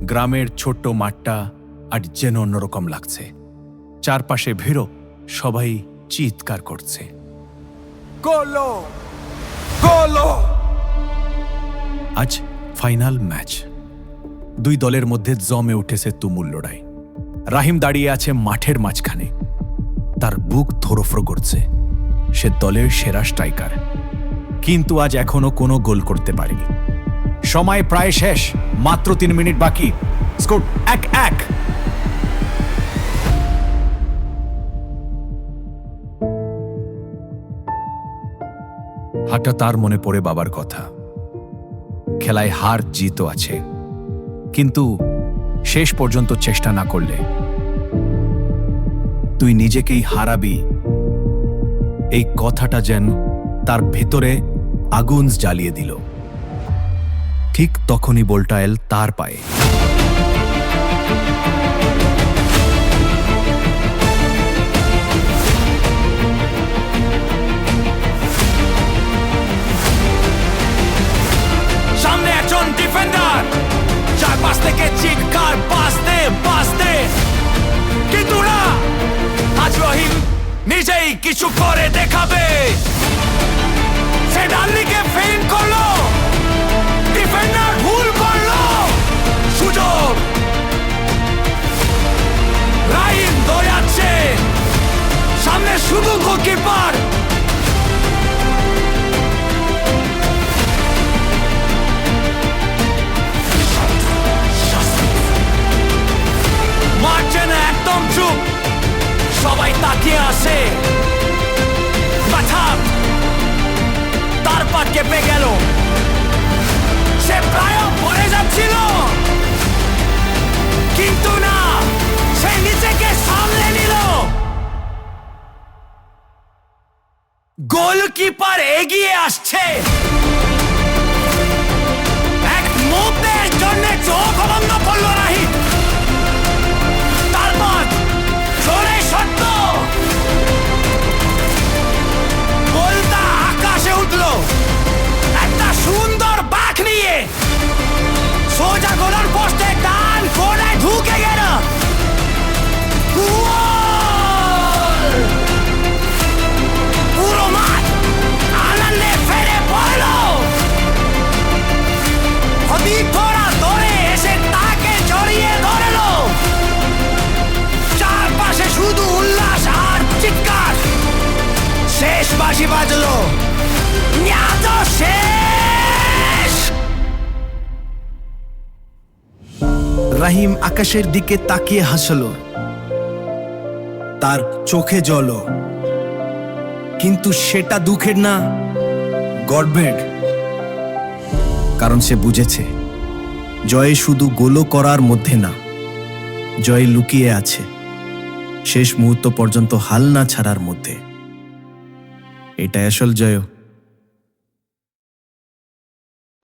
গ্রামের ছোট্ট মাঠটা আর যেন অন্যরকম লাগছে। চারপাশে ভিড়, সবাই চিৎকার করছে, গোলো গোলো। আজ ফাইনাল ম্যাচ। দুই দলের মধ্যে জমে উঠেছে তুমুল লড়াই। রাহিম দাঁড়িয়ে আছে মাঠের মাঝখানে, তার বুক ধড়ফড় করছে। সে দলের সেরা স্ট্রাইকার, কিন্তু আজ এখনো কোনো গোল করতে পারেনি। সময় প্রায় শেষ, মাত্র 3 মিনিট বাকি। স্কোর 1-1। হঠাৎ তার মনে পড়ে বাবার কথা। খেলায় হার জিত আছে, কিন্তু শেষ পর্যন্ত চেষ্টা না করলে তুই নিজেকেই হারাবি। এই কথাটা যেন তার ভেতরে আগুন জ্বালিয়ে দিল। ঠিক তখনই বলটা এল তার পায়ে। সামনে একজন ডিফেন্ডার, চারপাশ থেকে চিৎকার বাজতে বাজতে, কিন্তু না, আজ রহিম নিজেই কিছু করে দেখাবে। সে ডানদিকে ফেইন্ট করলো, ডিফেন্ডার ভুল করলো, সুযোগ। রাহিম দৌড়াচ্ছে, সামনে শুধু গোলকিপার। মাঠ যেন একদম চুপ, সবাই তাকিয়ে আসে। মাথা তার পা কেঁপে গেল, সে প্রায় পড়ে যাচ্ছিল, কিন্তু না, সে নিজেকে সামলে নিল। গোলকিপার এগিয়ে আসছে, এক মুহূর্তের জন্য চোখ বন্ধ করল রাহিম। তারপর জোরে শব্দ, বলটা আকাশে উঠল, একটা সুন্দর বাঁক নিয়ে সোজা গোলার পোস্টে ডান কোণায় ঢুকে গেল। পুরো মাঠ আনন্দে ফেরে পড়ল। হদিথরা ধরে এসে তাকে জড়িয়ে ধরল। চারপাশে শুধু উল্লাস আর চিৎকার। শেষ বাঁশি বাজলো, ম্যাচ শেষ। রাহিম আকাশের দিকে তাকিয়ে হাসলো, তার চোখে জল, কিন্তু সেটা দুঃখের না, গর্বের। কারণ সে বুঝেছে জয় শুধু গোল করার মধ্যে না, জয় লুকিয়ে আছে শেষ মুহূর্ত পর্যন্ত হাল না ছাড়ার মধ্যে। এটাই আসল জয়।